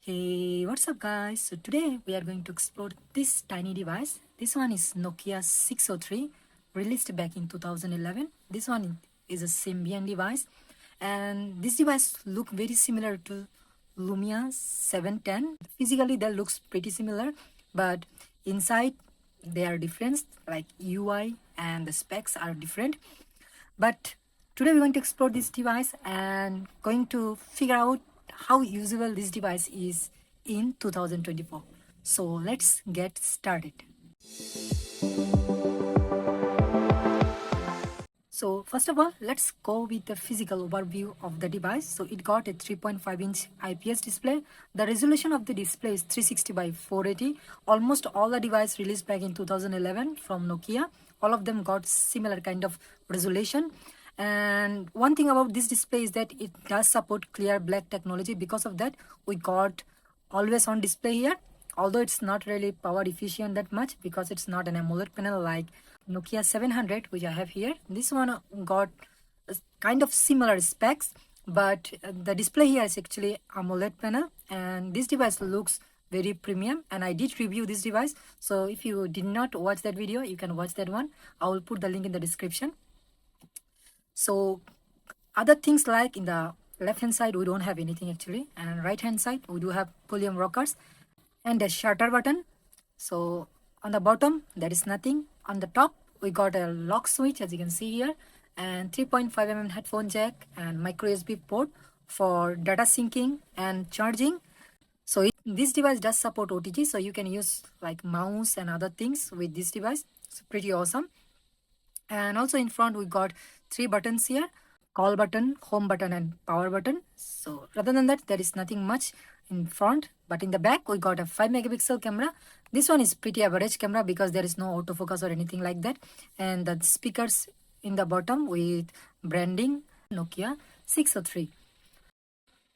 Hey, what's up guys? So today we are going to explore this tiny device. This one is Nokia 603, released back in 2011. This one is a Symbian device, and this device look very similar to Lumia 710. Physically that looks pretty similar, but inside they are different, like UI and the specs are different. But today we're going to explore this device and going to figure out how usable this device is in 2024. So let's get started. So first of all, let's go with the physical overview of the device. So it got a 3.5-inch IPS display. The resolution of the display is 360 by 480. Almost all the device released back in 2011 from Nokia, all of them got similar kind of resolution. And one thing about this display is that it does support clear black technology. Because of that, we got always on display here, although it's not really power efficient that much because it's not an AMOLED panel like Nokia 700 which I have here. This one got kind of similar specs, but the display here is actually AMOLED panel, and this device looks very premium, and I did review this device. So if you did not watch that video, you can watch that one. I will put the link in the description. So other things, like in the left hand side we don't have anything actually, and right hand side we do have volume rockers and a shutter button. So on the bottom there is nothing. On the top we got a lock switch, as you can see here, and 3.5 mm headphone jack and micro USB port for data syncing and charging. So this device does support OTG, so you can use like mouse and other things with this device. It's pretty awesome. And also in front we got three buttons here: call button, home button and power button. So rather than that, there is nothing much in front, but in the back we got a 5 megapixel camera. This one is pretty average camera because there is no autofocus or anything like that. And the speakers in the bottom with branding Nokia 603.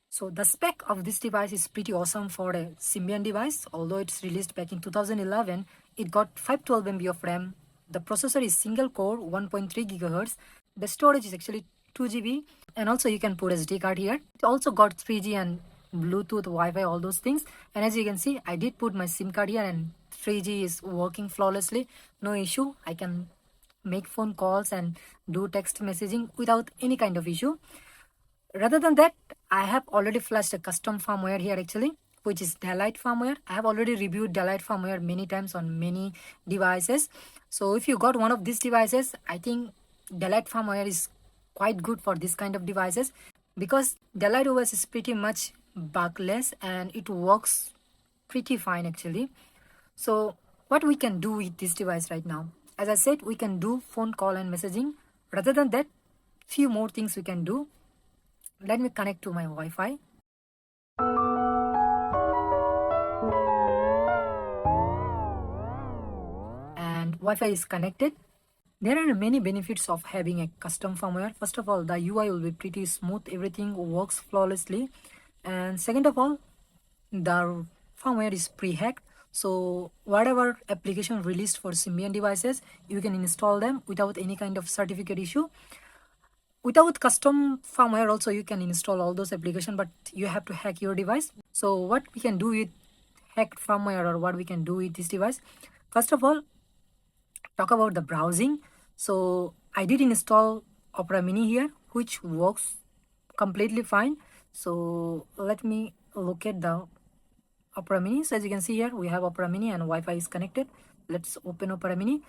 So the spec of this device is pretty awesome for a Symbian device. Although it's released back in 2011, it got 512 MB of RAM. The processor is single core 1.3 GHz. The storage is actually 2 GB, and also you can put SD card here. It also got 3G and Bluetooth, Wi-Fi, all those things. And as you can see, I did put my SIM card here and 3G is working flawlessly. No issue. I can make phone calls and do text messaging without any kind of issue. Rather than that, I have already flashed a custom firmware here actually, which is Daylight firmware. I have already reviewed Daylight firmware many times on many devices. So if you got one of these devices, I think Daylight firmware is quite good for this kind of devices, because Daylight OS is pretty much bugless and it works pretty fine actually. So what we can do with this device right now, as I said, we can do phone call and messaging. Rather than that, few more things we can do. Let me connect to my Wi-Fi. And Wi-Fi is connected. There are many benefits of having a custom firmware. First of all, the UI will be pretty smooth. Everything works flawlessly. And second of all, the firmware is pre-hacked. So whatever application released for Symbian devices, you can install them without any kind of certificate issue. Without custom firmware also you can install all those applications, but you have to hack your device. So what we can do with hacked firmware, or what we can do with this device, first of all, talk about the browsing. So I did install Opera Mini here, which works completely fine. So let me look at the Opera Mini. So as you can see here, we have Opera Mini and Wi-Fi is connected. Let's open Opera Mini,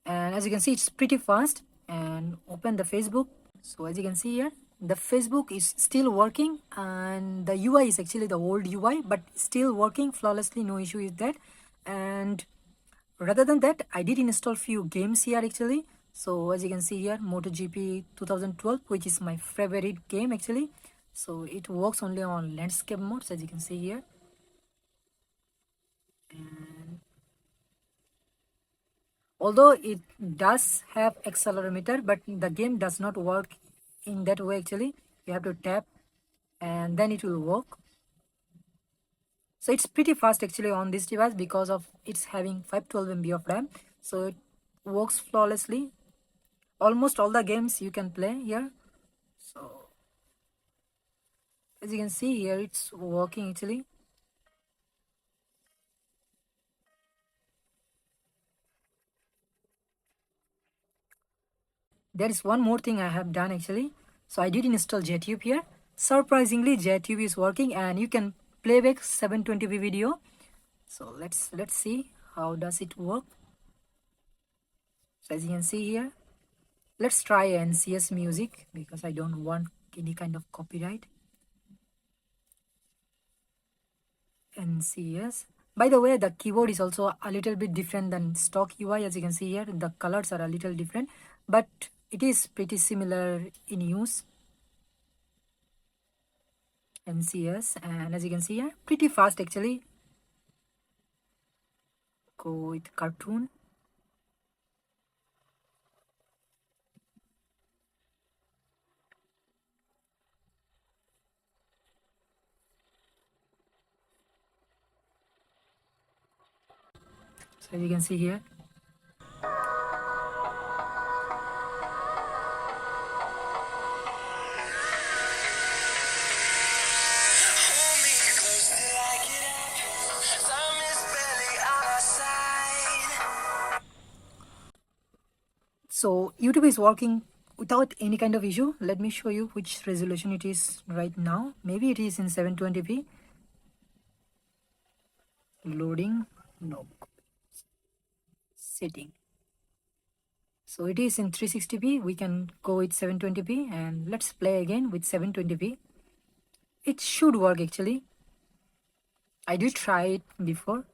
and as you can see, it's pretty fast. And open the Facebook. So as you can see here, the Facebook is still working, and the UI is actually the old UI, but still working flawlessly, no issue with that. And rather than that, I did install few games here actually. So as you can see here, MotoGP 2012, which is my favorite game actually. So it works only on landscape modes, as you can see here. And although it does have accelerometer, but the game does not work in that way actually. You have to tap and then it will work. So it's pretty fast actually on this device because of it's having 512 MB of RAM. So it works flawlessly. Almost all the games you can play here. So as you can see here, it's working actually. there is one more thing I have done actually. So I did install JTube here. Surprisingly, JTube is working and you can play back 720p video. So let's see how does it work. So as you can see here, let's try NCS music because I don't want any kind of copyright. NCS. By the way, the keyboard is also a little bit different than stock UI. As you can see here, the colors are a little different, but it is pretty similar in use. NCS, and as you can see here, pretty fast actually. Go with cartoon. So as you can see here, so YouTube is working without any kind of issue. Let me show you which resolution it is right now. Maybe it is in 720p. Loading, no, setting. So it is in 360p. We can go with 720p and let's play again with 720p. It should work actually. I did try it before.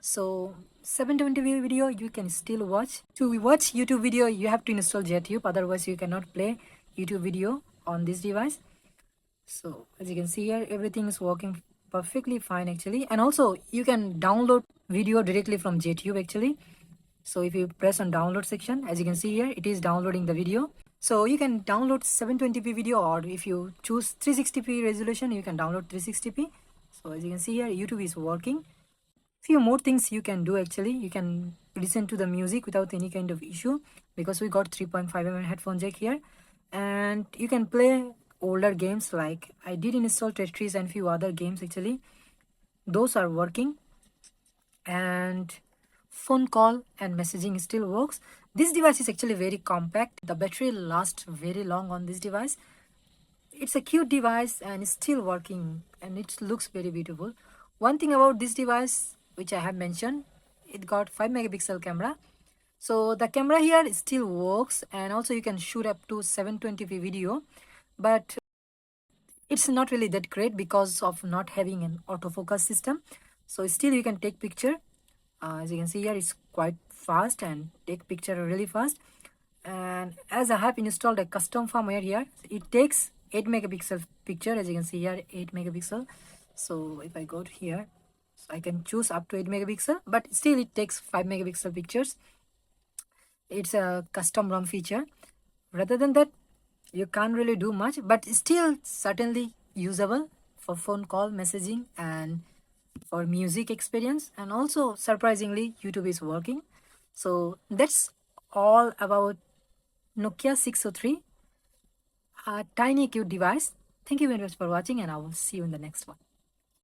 So 720p video you can still watch. To watch YouTube video you have to install JTube, otherwise you cannot play YouTube video on this device. So as you can see here, everything is working perfectly fine actually, and also you can download video directly from JTube actually. So if you press on download section, as you can see here, it is downloading the video. So you can download 720p video, or if you choose 360p resolution, you can download 360p. So as you can see here, YouTube is working. Few more things you can do actually. You can listen to the music without any kind of issue because we got 3.5mm headphone jack here, and you can play older games. Like I did install Tetris and few other games actually. Those are working, and phone call and messaging still works. This device is actually very compact. The battery lasts very long on this device. It's a cute device and it's still working, and it looks very beautiful. One thing about this device which I have mentioned, it got 5 megapixel camera. So the camera here still works, and also you can shoot up to 720p video, but it's not really that great because of not having an autofocus system. So still you can take picture. As you can see here, it's quite fast and take picture really fast. And as I have installed a custom firmware here, it takes 8 megapixel picture. As you can see here, 8 megapixel. So if I go to here, so I can choose up to 8 megapixel, but still it takes 5 megapixel pictures. It's a custom ROM feature. Rather than that, you can't really do much, but still certainly usable for phone call, messaging, and for music experience. And also surprisingly, YouTube is working. So that's all about Nokia 603, a tiny cute device. Thank you very much for watching, and I will see you in the next one.